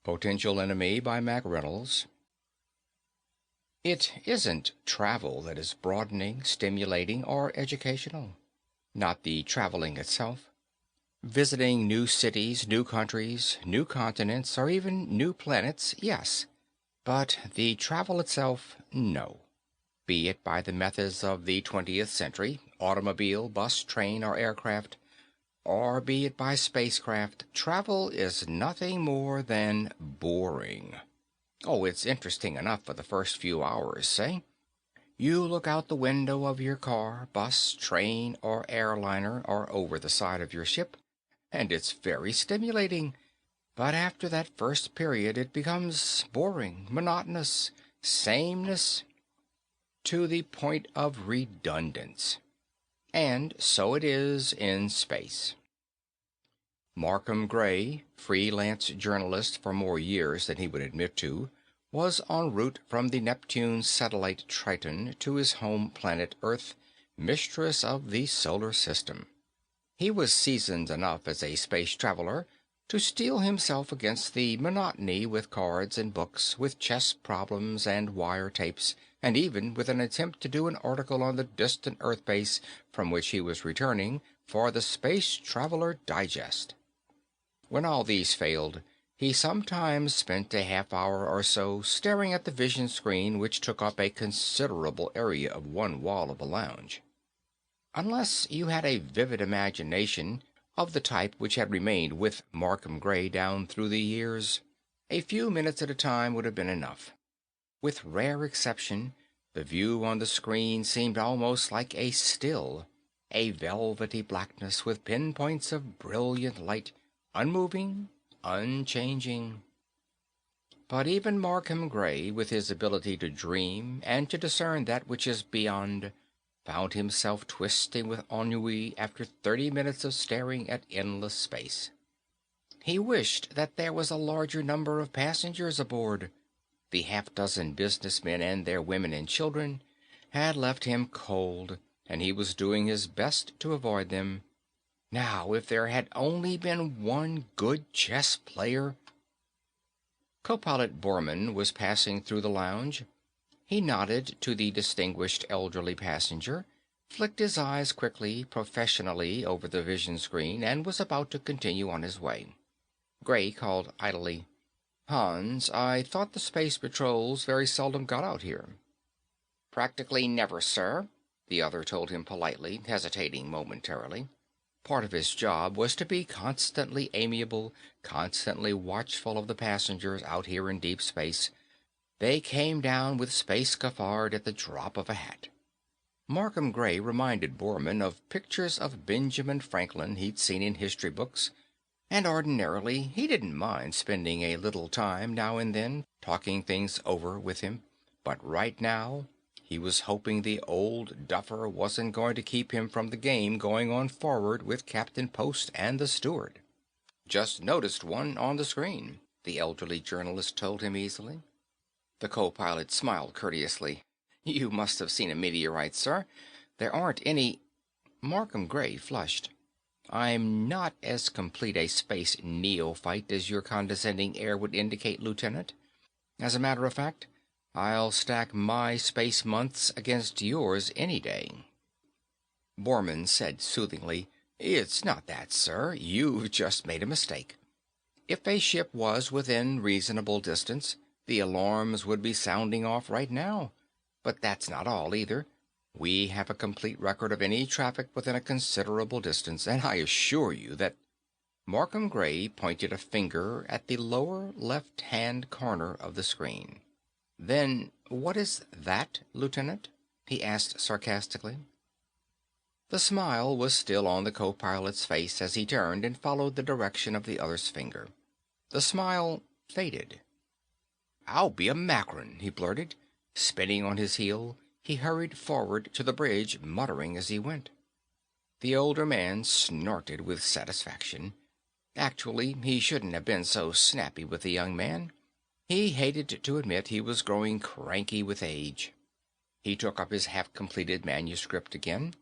Potential Enemy by Mack Reynolds. It isn't travel that is broadening, stimulating, or educational. Not the traveling itself. Visiting new cities, new countries, new continents, or even new planets, yes. But the travel itself, no. Be it by the methods of the 20th century, automobile, bus, train, or aircraft, or be it by spacecraft, travel is nothing more than boring. Oh, it's interesting enough for the first few hours, say. You look out the window of your car, bus, train, or airliner, or over the side of your ship, and it's very stimulating. But after that first period, it becomes boring, monotonous, sameness, to the point of redundance. And so it is in space. Markham Gray, freelance journalist for more years than he would admit to, was en route from the Neptune satellite Triton to his home planet Earth, mistress of the solar system. He was seasoned enough as a space traveler to steel himself against the monotony with cards and books, with chess problems and wire tapes, and even with an attempt to do an article on the distant Earth base from which he was returning for the Space Traveler Digest. When all these failed, he sometimes spent a half hour or so staring at the vision screen which took up a considerable area of one wall of the lounge. Unless you had a vivid imagination of the type which had remained with Markham Gray down through the years, a few minutes at a time would have been enough. With rare exception, the view on the screen seemed almost like a still, a velvety blackness with pinpoints of brilliant light, unmoving, unchanging. But even Markham Gray, with his ability to dream and to discern that which is beyond, found himself twisting with ennui after 30 minutes of staring at endless space. He wished that there was a larger number of passengers aboard. The half-dozen businessmen and their women and children had left him cold, and he was doing his best to avoid them. Now, if there had only been one good chess player. Co-pilot Borman was passing through the lounge. He nodded to the distinguished elderly passenger, flicked his eyes quickly, professionally over the vision screen, and was about to continue on his way. Gray called idly, "Hans, I thought the space patrols very seldom got out here." "Practically never, sir," the other told him politely, hesitating momentarily. Part of his job was to be constantly amiable, constantly watchful of the passengers out here in deep space. They came down with space cafard at the drop of a hat. Markham Gray reminded Borman of pictures of Benjamin Franklin he'd seen in history books, and ordinarily he didn't mind spending a little time now and then talking things over with him, but right now he was hoping the old duffer wasn't going to keep him from the game going on forward with Captain Post and the steward. "Just noticed one on the screen," the elderly journalist told him easily. The co-pilot smiled courteously. "You must have seen a meteorite, sir. There aren't any—" Markham Gray flushed. "I'm not as complete a space neophyte as your condescending air would indicate, Lieutenant. As a matter of fact, I'll stack my space months against yours any day." Borman said soothingly, "It's not that, sir. You've just made a mistake. If a ship was within reasonable distance, the alarms would be sounding off right now. But that's not all, either. We have a complete record of any traffic within a considerable distance, and I assure you that—" Markham Gray pointed a finger at the lower left-hand corner of the screen. "Then what is that, Lieutenant?" he asked sarcastically. The smile was still on the co-pilot's face as he turned and followed the direction of the other's finger. The smile faded. "I'll be a macron," he blurted. Spinning on his heel, he hurried forward to the bridge, muttering as he went. The older man snorted with satisfaction. Actually, he shouldn't have been so snappy with the young man. He hated to admit he was growing cranky with age. He took up his half-completed manuscript again.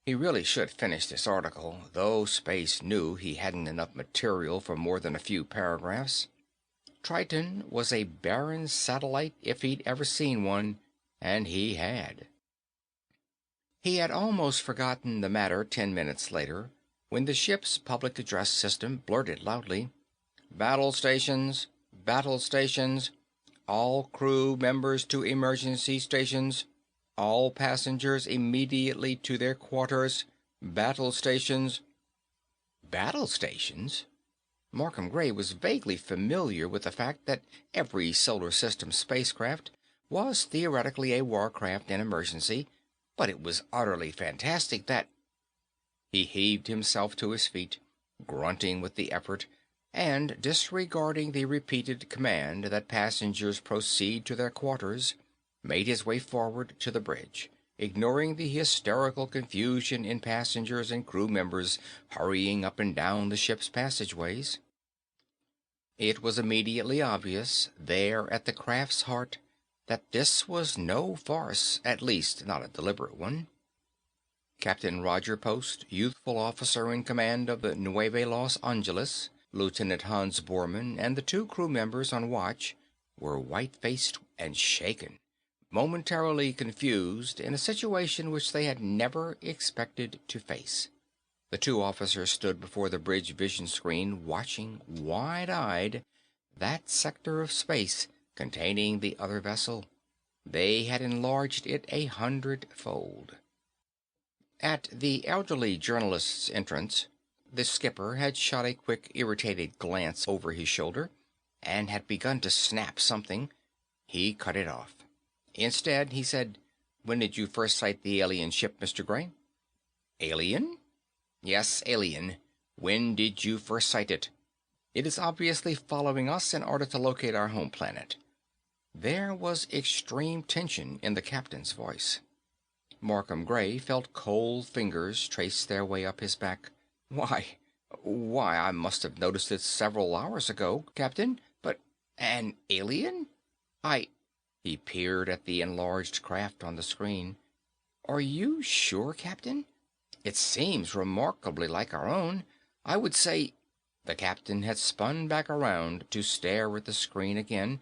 He really should finish this article, though Space knew he hadn't enough material for more than a few paragraphs. Triton was a barren satellite if he'd ever seen one, and he had. He had almost forgotten the matter 10 minutes later, when the ship's public address system blurted loudly, "Battle stations! Battle stations! All crew members to emergency stations! All passengers immediately to their quarters! Battle stations!" Battle stations? Markham Gray was vaguely familiar with the fact that every solar system spacecraft was theoretically a warcraft in emergency, but it was utterly fantastic that... He heaved himself to his feet, grunting with the effort, and disregarding the repeated command that passengers proceed to their quarters, made his way forward to the bridge, ignoring the hysterical confusion in passengers and crew members hurrying up and down the ship's passageways. It was immediately obvious, there at the craft's heart, that this was no farce, at least not a deliberate one. Captain Roger Post, youthful officer in command of the Nueve Los Angeles, Lieutenant Hans Bormann, and the two crew members on watch were white-faced and shaken, momentarily confused in a situation which they had never expected to face. The two officers stood before the bridge vision screen, watching, wide-eyed, that sector of space containing the other vessel. They had enlarged it 100-fold. At the elderly journalist's entrance, the skipper had shot a quick, irritated glance over his shoulder, and had begun to snap something. He cut it off. Instead, he said, "When did you first sight the alien ship, Mr. Gray?" "Alien?" "Yes, alien. When did you first sight it? It is obviously following us in order to locate our home planet." There was extreme tension in the captain's voice. Markham Gray felt cold fingers trace their way up his back. Why, I must have noticed it several hours ago, Captain, but an alien? He peered at the enlarged craft on the screen. "Are you sure, Captain? It seems remarkably like our own. I would say—" The captain had spun back around to stare at the screen again,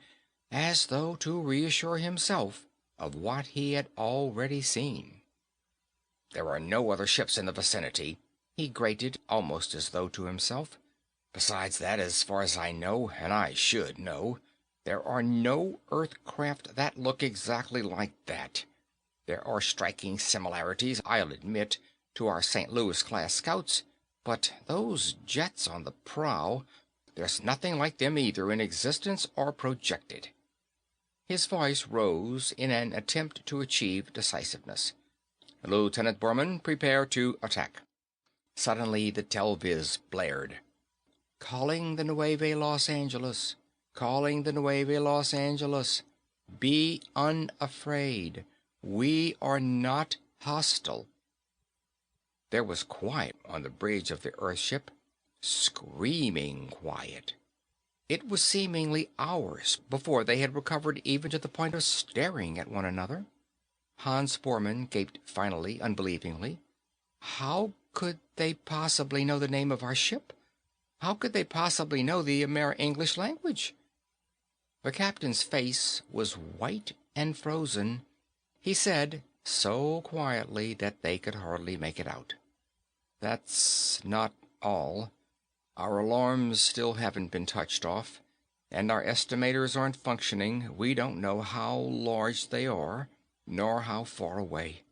as though to reassure himself of what he had already seen. "There are no other ships in the vicinity," he grated, almost as though to himself. "Besides that, as far as I know, and I should know, there are no Earth craft that look exactly like that. There are striking similarities, I'll admit, to our St. Louis-class scouts, but those jets on the prow, there's nothing like them either in existence or projected." His voice rose in an attempt to achieve decisiveness. "Lieutenant Bormann, prepare to attack." Suddenly the telviz blared. "Calling the Nueve Los Angeles. Calling the Nueve Los Angeles. Be unafraid. We are not hostile." There was quiet on the bridge of the Earthship. Screaming quiet. It was seemingly hours before they had recovered even to the point of staring at one another. Hans Bormann gaped finally, unbelievingly. "How could they possibly know the name of our ship? How could they possibly know the English language?" The captain's face was white and frozen. He said, so quietly that they could hardly make it out, "That's not all. Our alarms still haven't been touched off, and our estimators aren't functioning. We don't know how large they are, nor how far away.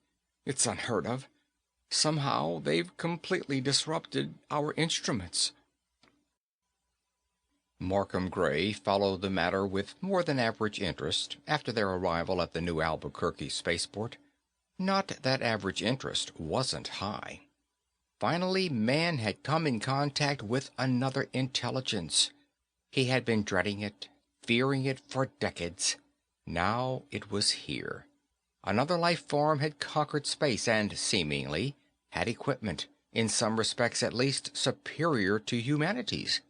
It's unheard of. Somehow they've completely disrupted our instruments." Markham Gray followed the matter with more than average interest after their arrival at the New Albuquerque spaceport. Not that average interest wasn't high. Finally, man had come in contact with another intelligence. He had been dreading it, fearing it for decades. Now it was here. Another life form had conquered space and, seemingly, had equipment, in some respects at least, superior to humanity's.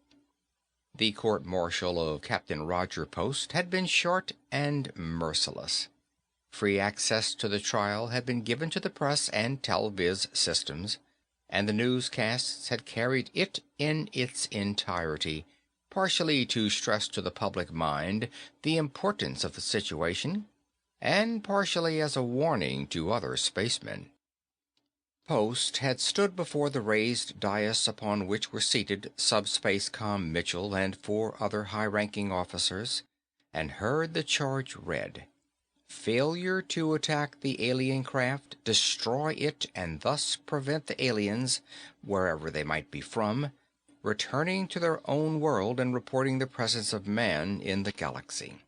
The court-martial of Captain Roger Post had been short and merciless. Free access to the trial had been given to the press and telviz systems, and the newscasts had carried it in its entirety, partially to stress to the public mind the importance of the situation, and partially as a warning to other spacemen. Post had stood before the raised dais upon which were seated Subspace Com Mitchell and four other high-ranking officers, and heard the charge read. Failure to attack the alien craft, destroy it, and thus prevent the aliens, wherever they might be from, returning to their own world and reporting the presence of man in the galaxy.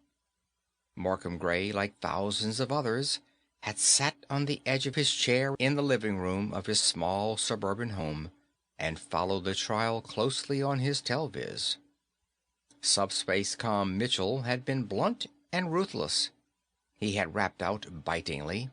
Markham Gray, like thousands of others, had sat on the edge of his chair in the living room of his small suburban home and followed the trial closely on his telviz. Subspace Com Mitchell had been blunt and ruthless. He had rapped out bitingly,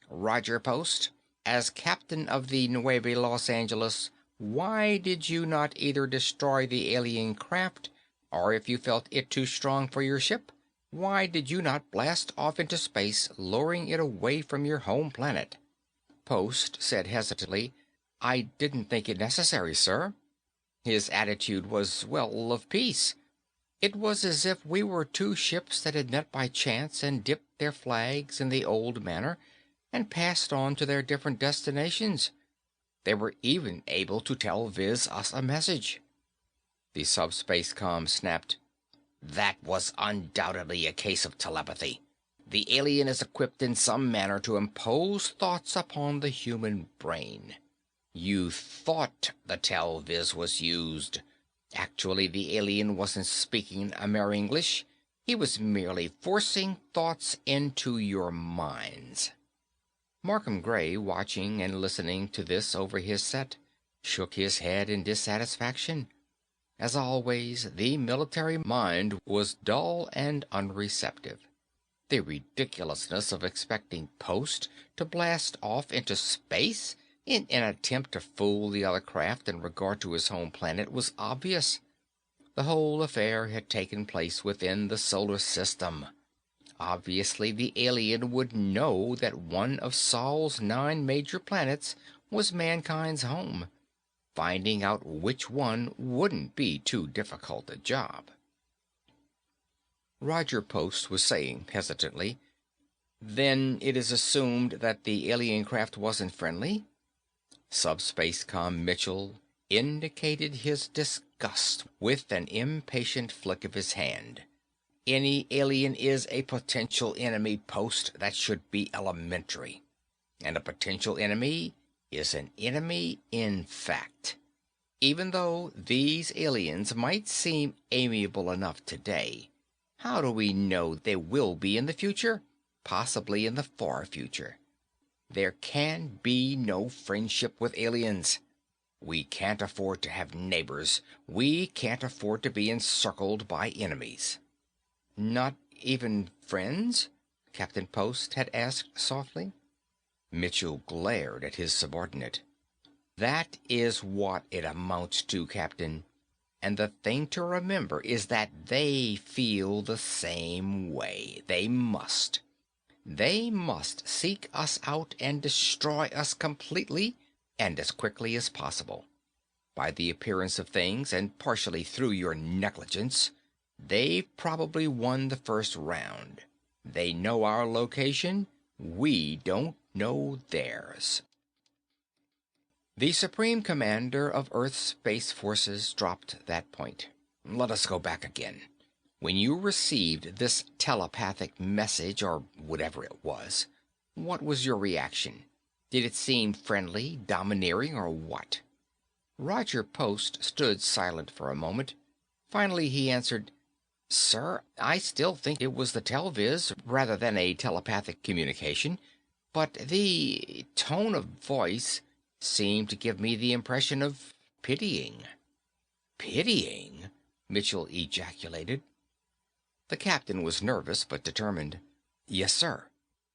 "Roger, Post. As captain of the Nueve Los Angeles, why did you not either destroy the alien craft, or if you felt it too strong for your ship, why did you not blast off into space, luring it away from your home planet?" Post said hesitantly, "I didn't think it necessary, sir." His attitude was, well, of peace. It was as if we were two ships that had met by chance and dipped their flags in the old manner and passed on to their different destinations. They were even able to telviz us a message. The subspace comm snapped, "That was undoubtedly a case of telepathy. The alien is equipped in some manner to impose thoughts upon the human brain. You thought the telviz was used. Actually, the alien wasn't speaking Amer-English. He was merely forcing thoughts into your minds." Markham Gray, watching and listening to this over his set, shook his head in dissatisfaction. As always, the military mind was dull and unreceptive. The ridiculousness of expecting Post to blast off into space in an attempt to fool the other craft in regard to his home planet was obvious. The whole affair had taken place within the solar system. Obviously, the alien would know that one of Sol's 9 major planets was mankind's home. Finding out which one wouldn't be too difficult a job. Roger Post was saying hesitantly, "Then it is assumed that the alien craft wasn't friendly?" Subspace Com Mitchell indicated his disgust with an impatient flick of his hand. "Any alien is a potential enemy, Post. That should be elementary. And a potential enemy is an enemy in fact. Even though these aliens might seem amiable enough today, how do we know they will be in the future? Possibly in the far future. There can be no friendship with aliens. We can't afford to have neighbors. We can't afford to be encircled by enemies." "Not even friends?" Captain Post had asked softly. Mitchell glared at his subordinate. "That is what it amounts to, Captain. And the thing to remember is that they feel the same way. They must. They must seek us out and destroy us completely and as quickly as possible. By the appearance of things, and partially through your negligence, they've probably won the first round. They know our location. We don't know theirs." The Supreme Commander of Earth's Space Forces dropped that point. "Let us go back again. When you received this telepathic message, or whatever it was, what was your reaction? Did it seem friendly, domineering, or what?" Roger Post stood silent for a moment. Finally he answered, "Sir, I still think it was the telviz rather than a telepathic communication, but the tone of voice seemed to give me the impression of pitying." "Pitying?" Mitchell ejaculated. The captain was nervous but determined. "Yes, sir.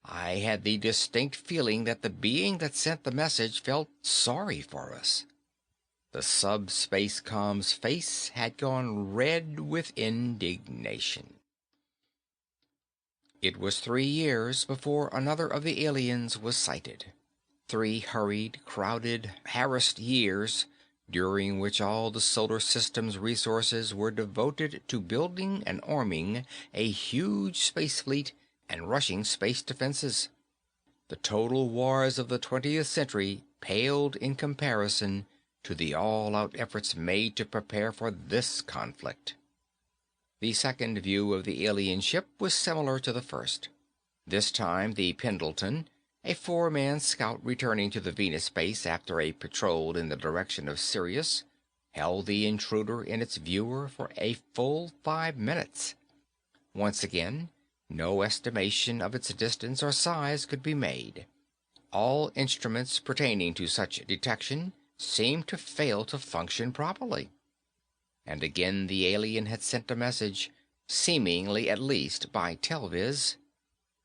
I had the distinct feeling that the being that sent the message felt sorry for us." The subspace comm's face had gone red with indignation. It was 3 years before another of the aliens was sighted. 3 hurried, crowded, harassed years, during which all the solar system's resources were devoted to building and arming a huge space fleet and rushing space defenses. The total wars of the 20th century paled in comparison to the all-out efforts made to prepare for this conflict. The second view of the alien ship was similar to the first. This time the Pendleton, a four-man scout returning to the Venus base after a patrol in the direction of Sirius, held the intruder in its viewer for a full 5 minutes. Once again, no estimation of its distance or size could be made. All instruments pertaining to such detection seemed to fail to function properly. And again the alien had sent a message, seemingly at least by telviz.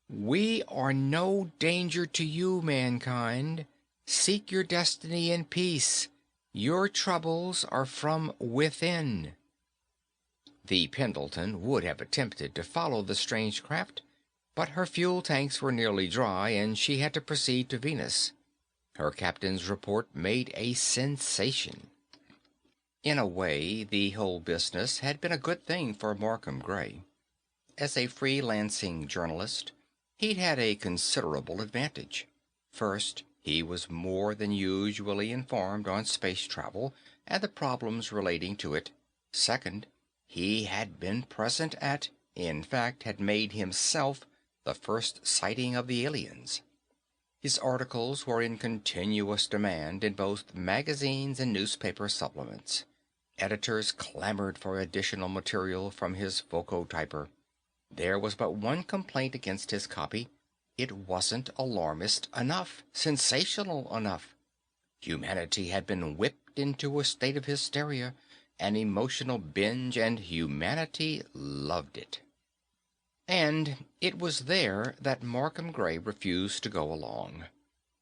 "We are no danger to you, mankind. Seek your destiny in peace. Your troubles are from within." The Pendleton would have attempted to follow the strange craft, but her fuel tanks were nearly dry and she had to proceed to Venus. Her captain's report made a sensation. In a way, the whole business had been a good thing for Markham Gray. As a freelancing journalist, he'd had a considerable advantage. First, he was more than usually informed on space travel and the problems relating to it. Second, he had been present at, in fact, had made himself the first sighting of the aliens. His articles were in continuous demand in both magazines and newspaper supplements. Editors clamored for additional material from his vocotyper. There was but one complaint against his copy. It wasn't alarmist enough, sensational enough. Humanity had been whipped into a state of hysteria, an emotional binge, and humanity loved it. And it was there that Markham Gray refused to go along.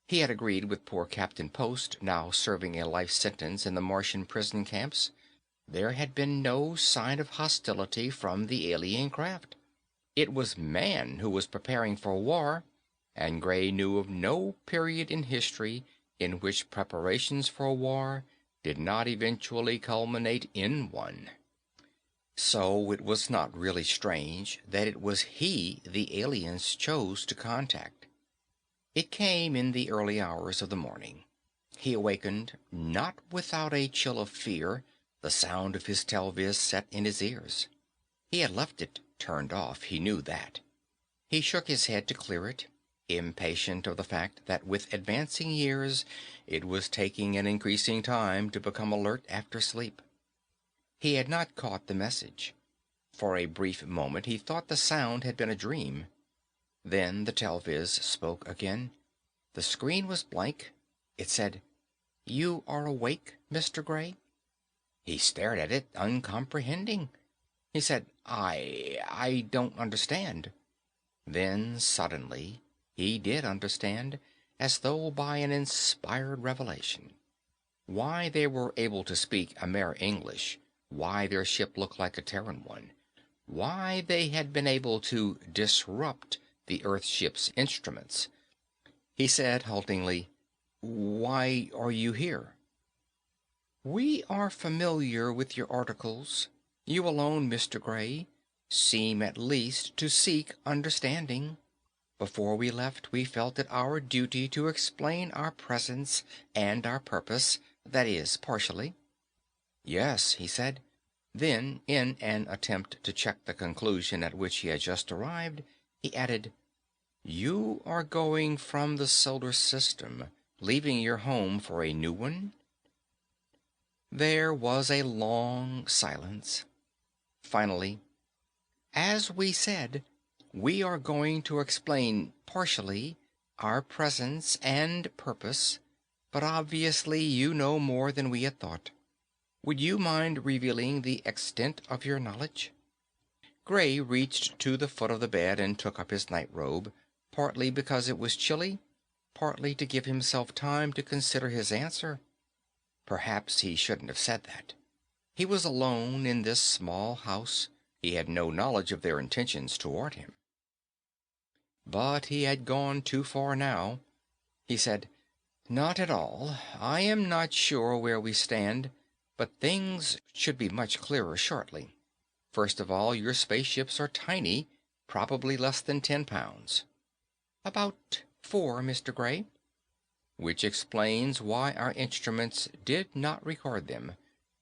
He had agreed with poor Captain Post, now serving a life sentence in the Martian prison camps. There had been no sign of hostility from the alien craft. It was man who was preparing for war, and Gray knew of no period in history in which preparations for war did not eventually culminate in one. So it was not really strange that it was he the aliens chose to contact. It came in the early hours of the morning. He awakened, not without a chill of fear, the sound of his telviz set in his ears. He had left it turned off, he knew that. He shook his head to clear it, impatient of the fact that with advancing years it was taking an increasing time to become alert after sleep. He had not caught the message. For a brief moment he thought the sound had been a dream. Then the telviz spoke again. The screen was blank. It said, "You are awake, Mr. Gray?" He stared at it, uncomprehending. He said, I don't understand." Then suddenly he did understand, as though by an inspired revelation. Why they were able to speak a mere English, why their ship looked like a Terran one, why they had been able to disrupt the Earth ship's instruments. He said haltingly, "Why are you here?" "We are familiar with your articles. You alone, Mr. Gray, seem at least to seek understanding. Before we left, we felt it our duty to explain our presence and our purpose, that is, partially." "Yes," he said. Then, in an attempt to check the conclusion at which he had just arrived, he added, "You are going from the solar system, leaving your home for a new one?" There was a long silence. Finally, "As we said, we are going to explain partially our presence and purpose, but obviously you know more than we had thought. Would you mind revealing the extent of your knowledge?" Gray reached to the foot of the bed and took up his nightrobe, partly because it was chilly, partly to give himself time to consider his answer. Perhaps he shouldn't have said that. He was alone in this small house. He had no knowledge of their intentions toward him. But he had gone too far now. He said, Not at all. I am not sure where we stand, but things should be much clearer shortly. First of all, your spaceships are tiny, probably less than 10 pounds. About 4, Mr. Gray. Which explains why our instruments did not record them.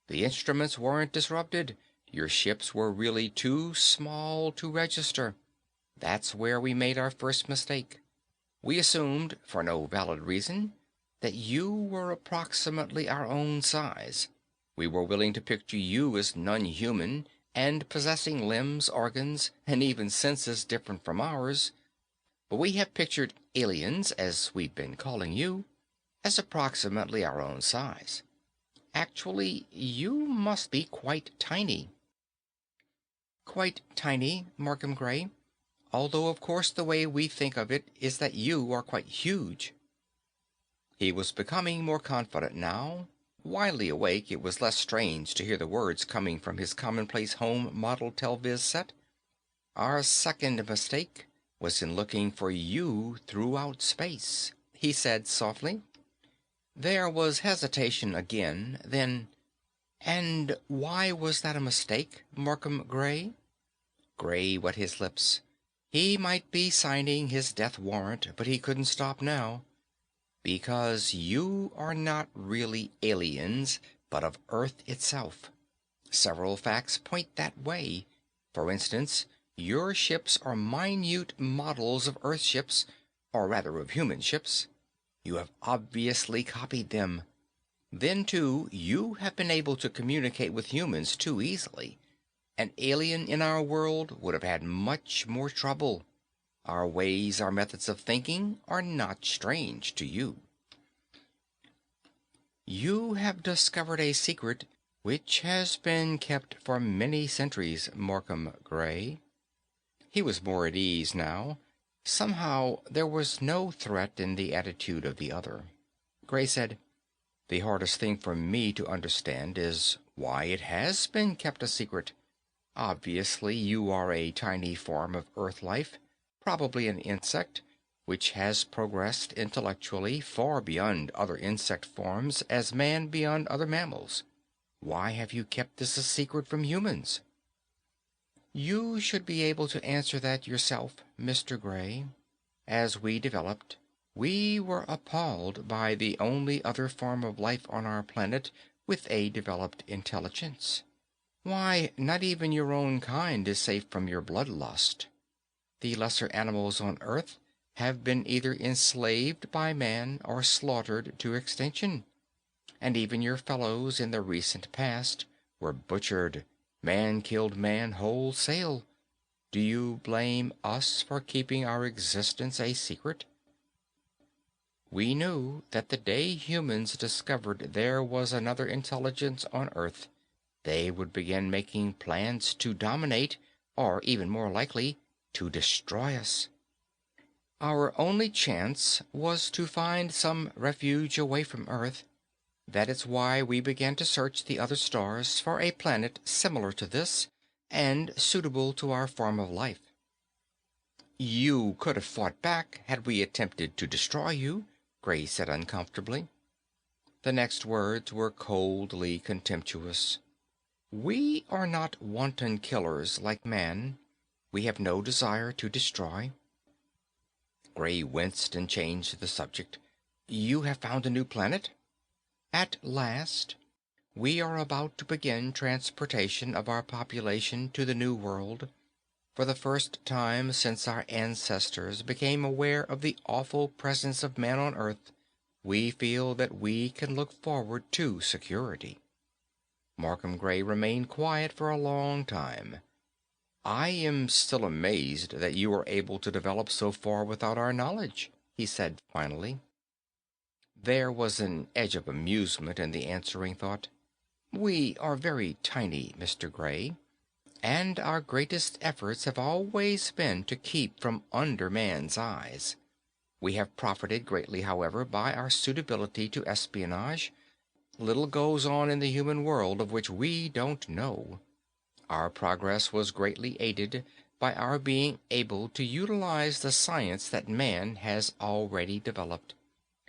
The instruments weren't disrupted. Your ships were really too small to register. That's where we made our first mistake. We assumed, for no valid reason, that you were approximately our own size. We were willing to picture you as non-human and possessing limbs, organs, and even senses different from ours. But we have pictured aliens, as we've been calling you, as approximately our own size. Actually, you must be quite tiny. Quite tiny, Markham Gray, although of course the way we think of it is that you are quite huge. He was becoming more confident now. Widely awake, it was less strange to hear the words coming from his commonplace home model telviz set. Our second mistake was in looking for you throughout space, he said softly. There was hesitation again, then, "And why was that a mistake, Markham Gray?" Gray wet his lips. He might be signing his death warrant, but he couldn't stop now. Because you are not really aliens, but of Earth itself. Several facts point that way. For instance, your ships are minute models of Earth ships, or rather of human ships. You have obviously copied them. Then, too, you have been able to communicate with humans too easily. An alien in our world would have had much more trouble. Our ways, our methods of thinking are not strange to you. You have discovered a secret which has been kept for many centuries, Markham Gray. He was more at ease now. Somehow there was no threat in the attitude of the other. Gray said, "The hardest thing for me to understand is why it has been kept a secret. Obviously, you are a tiny form of Earth life, probably an insect, which has progressed intellectually far beyond other insect forms as man beyond other mammals. Why have you kept this a secret from humans?" "You should be able to answer that yourself, Mr. Gray. As we developed, we were appalled by the only other form of life on our planet with a developed intelligence. Why, not even your own kind is safe from your bloodlust. The lesser animals on Earth have been either enslaved by man or slaughtered to extinction. And even your fellows in the recent past were butchered. Man killed man wholesale. Do you blame us for keeping our existence a secret? We knew that the day humans discovered there was another intelligence on Earth, they would begin making plans to dominate, or even more likely, to destroy us. Our only chance was to find some refuge away from Earth. That is why we began to search the other stars for a planet similar to this and suitable to our form of life. You could have fought back had we attempted to destroy you, Gray said uncomfortably. The next words were coldly contemptuous. We are not wanton killers like man. We have no desire to destroy. Gray winced and changed the subject. You have found a new planet? At last. We are about to begin transportation of our population to the new world. For the first time since our ancestors became aware of the awful presence of man on Earth, we feel that we can look forward to security. Markham Gray remained quiet for a long time. "I am still amazed that you were able to develop so far without our knowledge," he said finally. There was an edge of amusement in the answering thought. "We are very tiny, Mr. Gray, and our greatest efforts have always been to keep from under man's eyes. We have profited greatly, however, by our suitability to espionage. Little goes on in the human world of which we don't know. Our progress was greatly aided by our being able to utilize the science that man has already developed.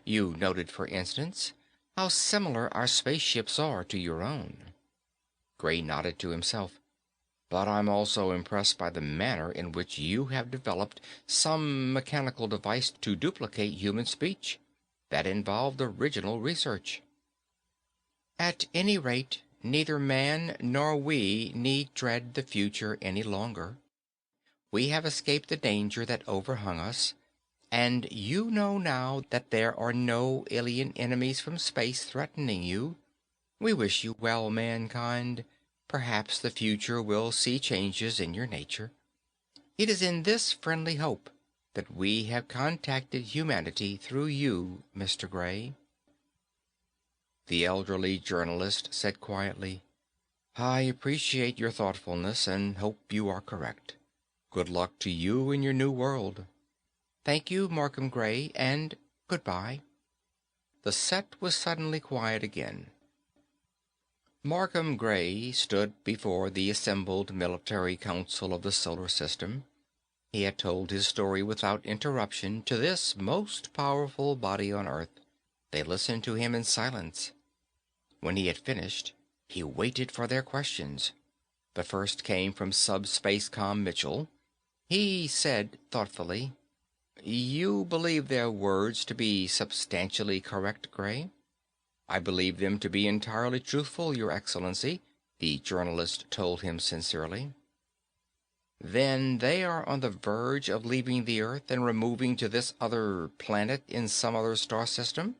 You noted, for instance, how similar our spaceships are to your own." Gray nodded to himself. "But I'm also impressed by the manner in which you have developed some mechanical device to duplicate human speech. That involved original research." "At any rate, neither man nor we need dread the future any longer. We have escaped the danger that overhung us, and you know now that there are no alien enemies from space threatening you. We wish you well, mankind. Perhaps the future will see changes in your nature. It is in this friendly hope that we have contacted humanity through you, Mr. Gray." The elderly journalist said quietly, "I appreciate your thoughtfulness and hope you are correct. Good luck to you in your new world." "Thank you, Markham Gray, and goodbye." The set was suddenly quiet again. Markham Gray stood before the assembled military council of the solar system. He had told his story without interruption to this most powerful body on Earth. They listened to him in silence. When he had finished, he waited for their questions. The first came from Subspace-Com Mitchell. He said thoughtfully, "You believe their words to be substantially correct, Gray?" "I believe them to be entirely truthful, Your Excellency," the journalist told him sincerely. "Then they are on the verge of leaving the Earth and removing to this other planet in some other star system?"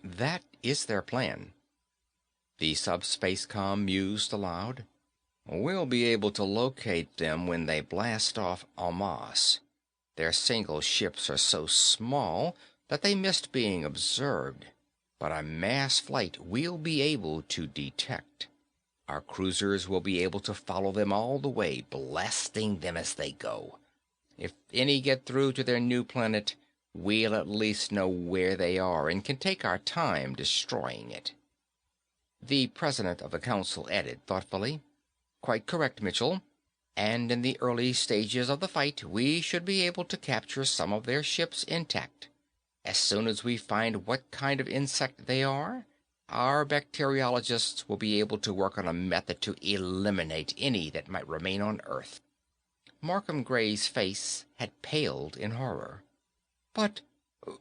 "That is their plan." The Subspace-Com mused aloud. "We'll be able to locate them when they blast off Almaz. Their single ships are so small that they missed being observed, but a mass flight we'll be able to detect. Our cruisers will be able to follow them all the way, blasting them as they go. If any get through to their new planet, we'll at least know where they are and can take our time destroying it." The president of the council added thoughtfully, "Quite correct, Mitchell. And in the early stages of the fight, we should be able to capture some of their ships intact. As soon as we find what kind of insect they are, our bacteriologists will be able to work on a method to eliminate any that might remain on Earth." Markham Gray's face had paled in horror. "But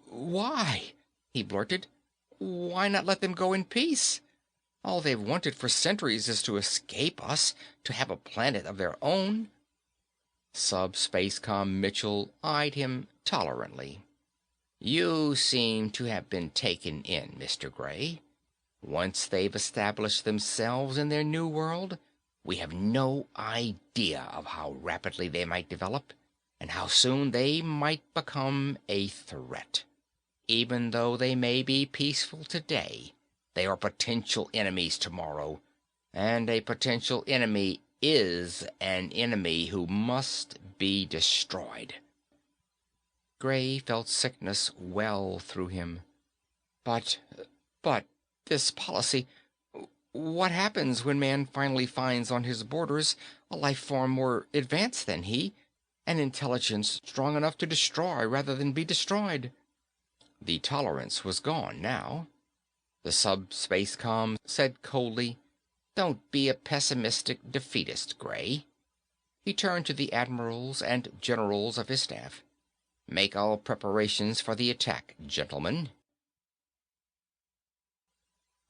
why?" he blurted. "Why not let them go in peace? All they've wanted for centuries is to escape us, to have a planet of their own." Subspace-Com Mitchell eyed him tolerantly. "You seem to have been taken in, Mr. Gray. Once they've established themselves in their new world, we have no idea of how rapidly they might develop, and how soon they might become a threat. Even though they may be peaceful today, they are potential enemies tomorrow, and a potential enemy is an enemy who must be destroyed." Gray felt sickness well through him. But, this policy, what happens when man finally finds on his borders a life form more advanced than he, an intelligence strong enough to destroy rather than be destroyed? The tolerance was gone now. The Subspace-Com said coldly, "Don't be a pessimistic defeatist, Gray." He turned to the admirals and generals of his staff. "Make all preparations for the attack, gentlemen."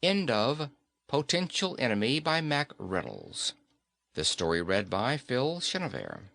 End of Potential Enemy by Mack Reynolds. The story read by Phil Chenevert.